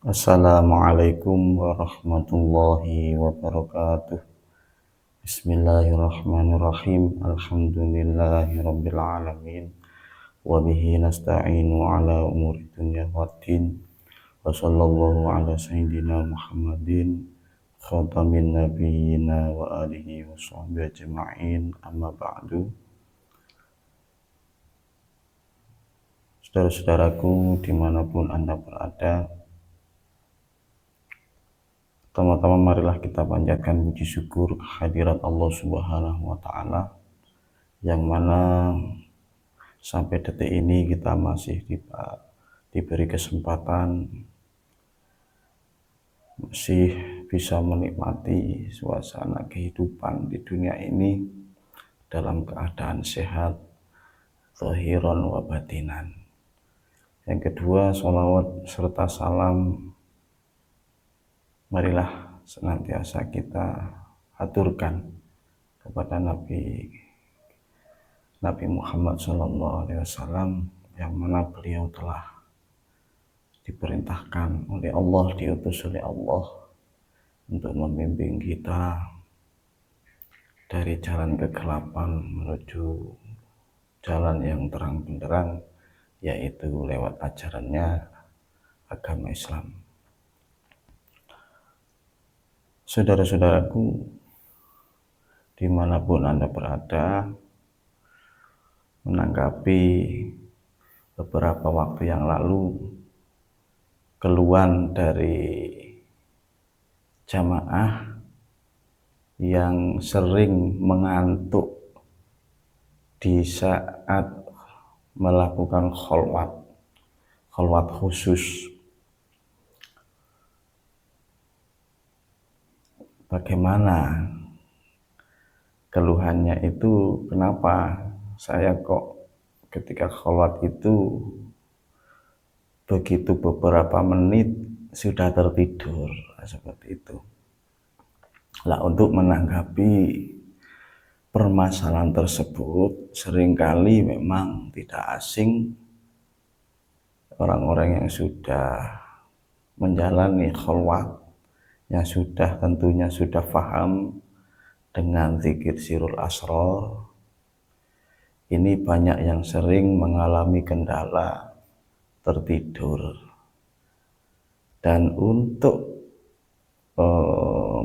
Assalamualaikum warahmatullahi wabarakatuh. Bismillahirrahmanirrahim. Alhamdulillahirabbil alamin. Wa bihi nasta'inu ala umuri dunya waddin. Wa sallallahu ala sayyidina Muhammadin khatamin nabiyyina wa alihi wa sahbihi ajma'in. Amma ba'du. Saudara-saudaraku dimanapun Anda berada, pertama-tama marilah kita panjatkan puji syukur kehadirat Allah Subhanahu wa Ta'ala, yang mana sampai detik ini kita masih diberi kesempatan, masih bisa menikmati suasana kehidupan di dunia ini dalam keadaan sehat, zahiran wa batinan. Yang kedua, sholawat serta salam marilah senantiasa kita aturkan kepada Nabi Muhammad SAW, yang mana beliau telah diperintahkan oleh Allah, diutus oleh Allah untuk membimbing kita dari jalan kegelapan menuju jalan yang terang benderang, yaitu lewat ajarannya agama Islam. Saudara-saudaraku dimanapun Anda berada, menanggapi beberapa waktu yang lalu keluhan dari jamaah yang sering mengantuk di saat melakukan kholwat khusus. Bagaimana keluhannya itu? Kenapa saya kok ketika kholwat itu begitu beberapa menit sudah tertidur, seperti itu. Lah, untuk menanggapi permasalahan tersebut, seringkali memang tidak asing orang-orang yang sudah menjalani kholwat, yang tentunya sudah paham dengan zikir sirul asrar. Ini banyak yang sering mengalami kendala tertidur, dan untuk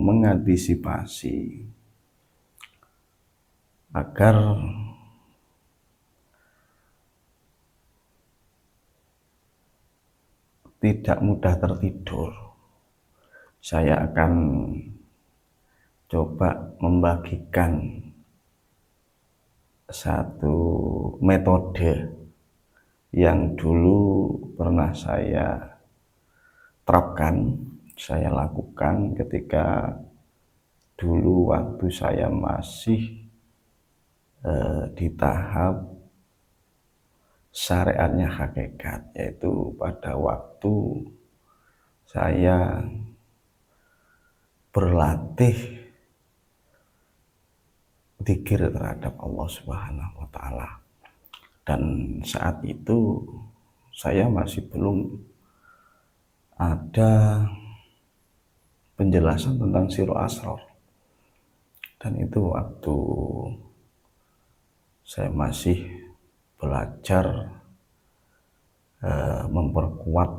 mengantisipasi agar tidak mudah tertidur, saya akan coba membagikan satu metode yang dulu pernah saya terapkan, saya lakukan ketika dulu waktu saya masih di tahap syariatnya hakikat, yaitu pada waktu saya berlatih zikir terhadap Allah Subhanahu wa Ta'ala. Dan saat itu saya masih belum ada penjelasan tentang sirul asrar, dan itu waktu saya masih belajar memperkuat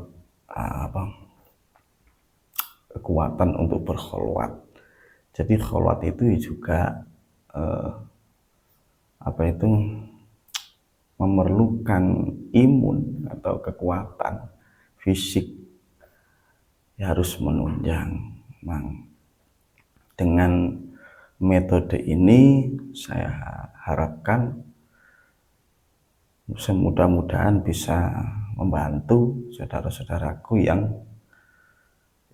kekuatan untuk berkholwat. Jadi kholwat itu juga memerlukan imun atau kekuatan fisik ya, harus menunjang. Dengan metode ini saya harapkan mudah-mudahan bisa membantu saudara-saudaraku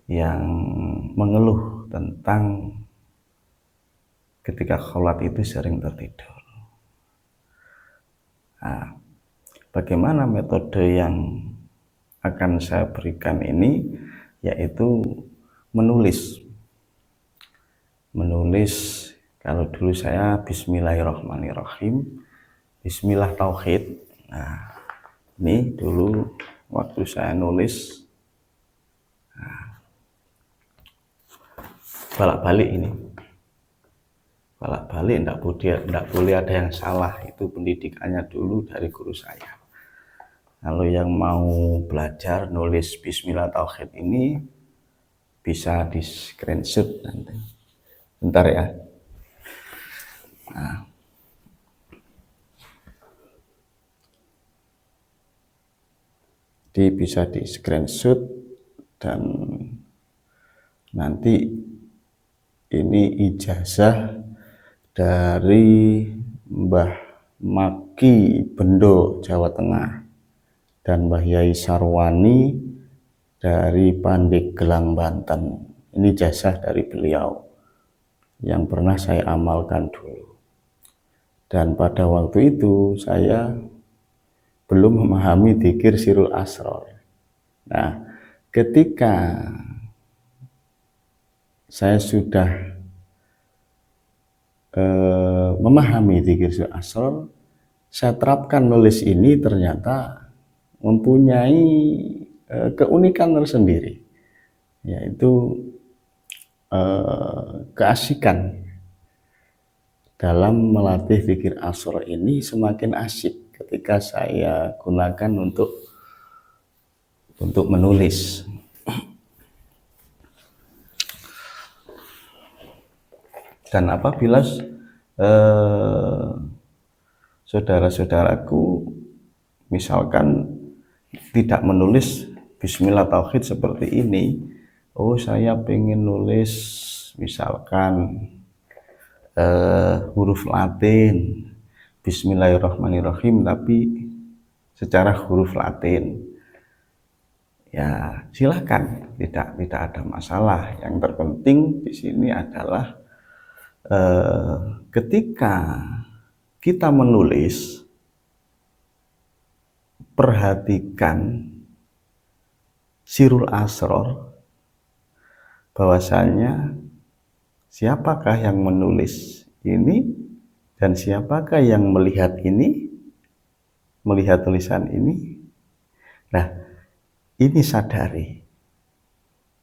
yang mengeluh tentang ketika kholwat itu sering tertidur. Nah, bagaimana metode yang akan saya berikan ini? Yaitu menulis. Kalau dulu saya bismillahirrahmanirrahim, bismillah tauhid. Nah, ini dulu waktu saya nulis, Balak-balik ini, balak-balik, enggak boleh ada yang salah. Itu pendidikannya dulu dari guru saya. Kalau yang mau belajar nulis Bismillah Tauhid ini bisa di screenshot nanti. Bentar ya. Nah, bisa di screenshot dan nanti ini ijazah dari Mbah Maki Bendo Jawa Tengah dan Mbah Yai Sarwani dari Pandeglang Banten. Ini ijazah dari beliau yang pernah saya amalkan dulu. Dan pada waktu itu saya belum memahami dzikir Sirul Asror. Nah, ketika saya sudah memahami dzikir Sirul Asror, saya terapkan nulis ini, ternyata mempunyai keunikan tersendiri, yaitu keasikan dalam melatih dzikir Asror ini semakin asik ketika saya gunakan untuk menulis. Dan apabila saudara-saudaraku misalkan tidak menulis Bismillah Tauhid seperti ini, oh saya pengen nulis misalkan huruf Latin Bismillahirrahmanirrahim tapi secara huruf Latin, ya silakan, tidak ada masalah. Yang terpenting di sini adalah ketika kita menulis, perhatikan Sirul Asror, bahwasanya siapakah yang menulis ini dan siapakah yang melihat ini, melihat tulisan ini. Nah, ini sadari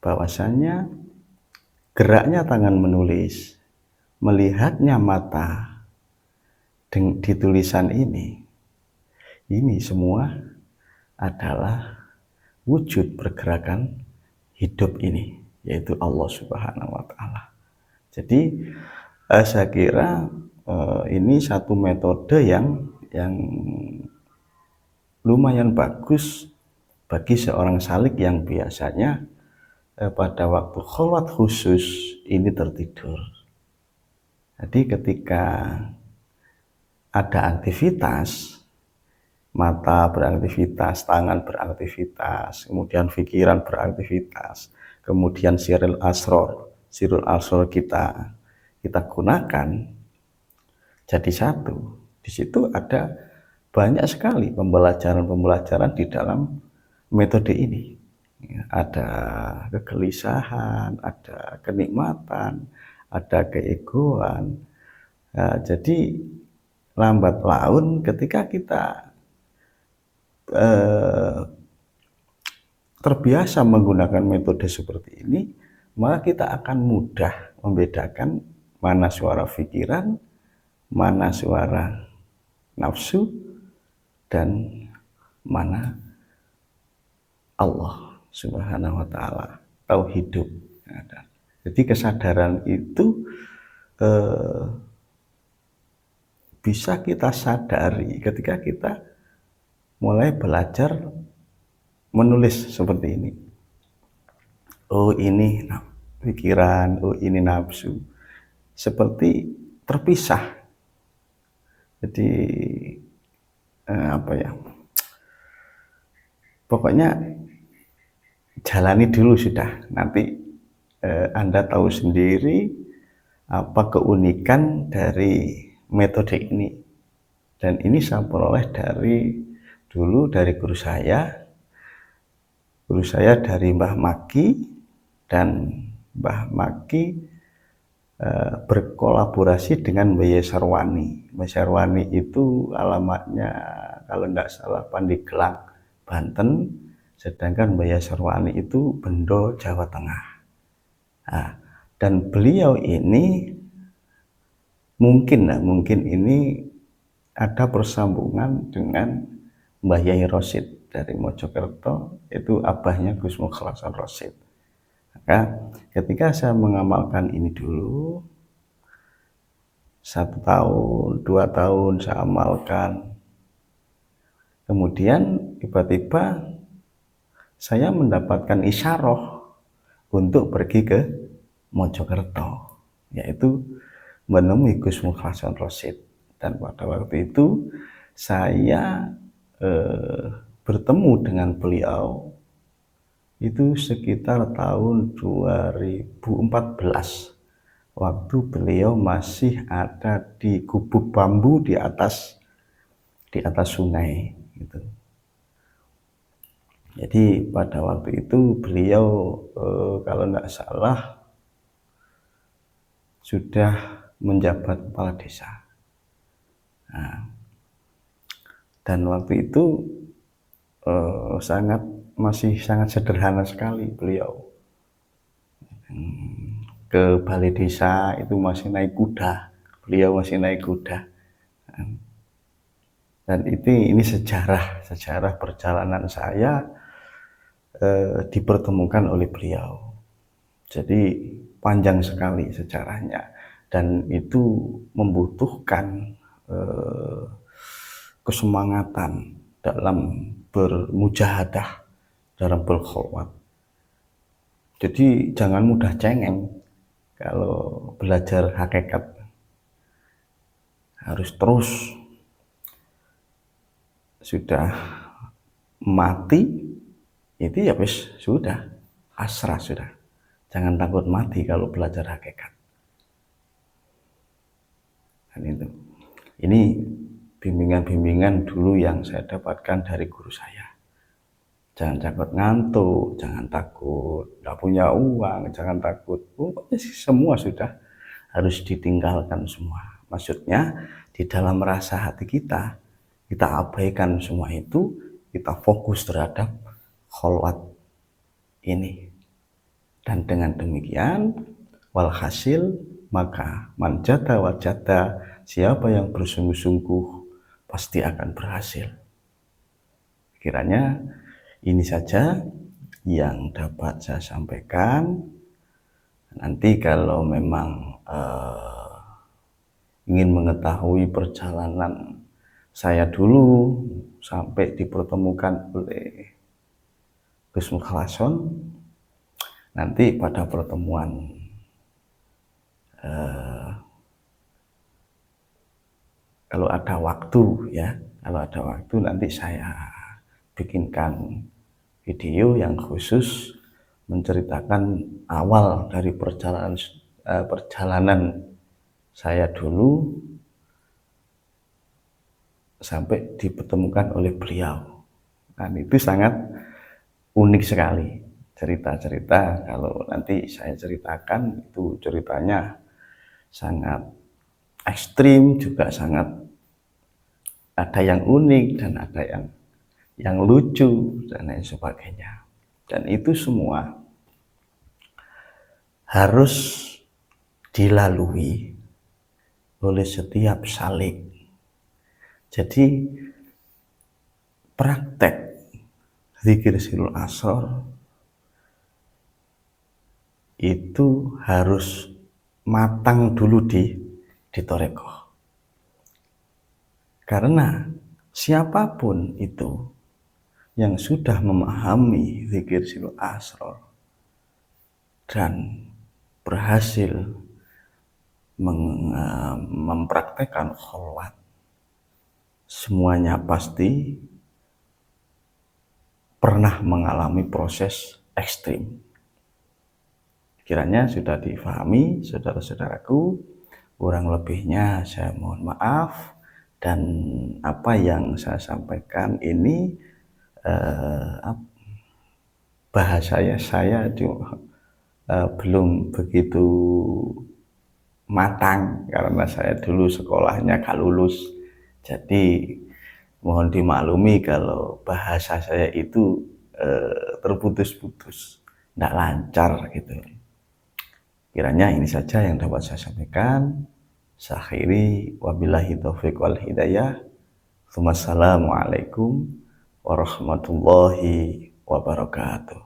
bahwasanya geraknya tangan menulis, melihatnya mata di tulisan ini semua adalah wujud pergerakan hidup ini, yaitu Allah Subhanahu wa Ta'ala. Jadi saya kira ini satu metode yang lumayan bagus bagi seorang salik yang biasanya pada waktu kholwat khusus ini tertidur. Jadi ketika ada aktivitas, mata beraktivitas, tangan beraktivitas, kemudian pikiran beraktivitas, kemudian Sirul Asror kita gunakan jadi satu. Di situ ada banyak sekali pembelajaran di dalam metode ini. Ada kegelisahan, ada kenikmatan, ada keegoan. Nah, jadi lambat laun ketika kita terbiasa menggunakan metode seperti ini, maka kita akan mudah membedakan mana suara pikiran, mana suara nafsu, dan mana Allah Subhanahu wa Ta'ala, tahu hidup. Jadi kesadaran itu bisa kita sadari ketika kita mulai belajar menulis seperti ini. Oh ini pikiran, oh ini nafsu, seperti terpisah. Jadi pokoknya jalani dulu sudah, nanti Anda tahu sendiri apa keunikan dari metode ini. Dan ini saya peroleh dulu dari guru saya dari Mbah Maki, dan Mbah Maki berkolaborasi dengan Mbah Yai Sarwani. Mbah Sarwani itu alamatnya kalau tidak salah Pandeglang, Banten, sedangkan Mbah Yai Sarwani itu Bendo, Jawa Tengah. Nah, Dan beliau ini mungkin ini ada persambungan dengan Mbah Yai Rosyid dari Mojokerto, itu abahnya Gus Mukhlas Rosyid. Maka ketika saya mengamalkan ini dulu, 1 tahun, 2 tahun saya amalkan, kemudian tiba-tiba saya mendapatkan isyarah untuk pergi ke Mojokerto, yaitu menemui Gus Mukhlas Rosyid. Dan pada waktu itu saya bertemu dengan beliau itu sekitar tahun 2014, waktu beliau masih ada di gubuk bambu di atas sungai gitu. Jadi pada waktu itu beliau kalau tidak salah sudah menjabat kepala desa. Nah, dan waktu itu masih sangat sederhana sekali beliau. Ke balai desa itu masih naik kuda, beliau masih naik kuda. Dan ini sejarah perjalanan saya dipertemukan oleh beliau. Jadi panjang sekali sejarahnya, dan itu membutuhkan kesemangatan dalam bermujahadah, dalam berkholwat. Jadi jangan mudah cengeng kalau belajar hakikat, harus terus. Sudah mati itu ya wis sudah pasrah sudah. Jangan takut mati kalau belajar hakikat. Dan itu, ini bimbingan-bimbingan dulu yang saya dapatkan dari guru saya. Jangan takut ngantuk, jangan takut nggak punya uang, jangan takut, pokoknya semua sudah harus ditinggalkan semua. Maksudnya di dalam rasa hati kita abaikan semua itu, kita fokus terhadap kholwat ini. Dan dengan demikian walhasil maka manjata wajata, siapa yang bersungguh-sungguh pasti akan berhasil. Kiranya ini saja yang dapat saya sampaikan. Nanti kalau memang ingin mengetahui perjalanan saya dulu sampai dipertemukan oleh Gus Mukhlas, nanti pada pertemuan kalau ada waktu nanti saya bikinkan video yang khusus menceritakan awal dari perjalanan saya dulu sampai dipertemukan oleh beliau. Dan itu sangat unik sekali cerita-cerita. Kalau nanti saya ceritakan, itu ceritanya sangat ekstrim, juga sangat ada yang unik dan ada yang lucu dan lain sebagainya. Dan itu semua harus dilalui oleh setiap salik. Jadi praktek zikir sirul asrar itu harus matang dulu di thariqah. Karena siapapun itu yang sudah memahami zikir sirul asrar dan berhasil mempraktekkan kholwat, semuanya pasti pernah mengalami proses ekstrim. Kiranya sudah difahami saudara-saudaraku. Kurang lebihnya saya mohon maaf, dan apa yang saya sampaikan ini bahasanya saya belum begitu matang karena saya dulu sekolahnya gak lulus. Jadi mohon dimaklumi kalau bahasa saya itu terputus-putus, tidak lancar gitu. Kiranya ini saja yang dapat saya sampaikan. Saya akhiri, wabillahi taufiq wal hidayah. Wassalamualaikum warahmatullahi wabarakatuh.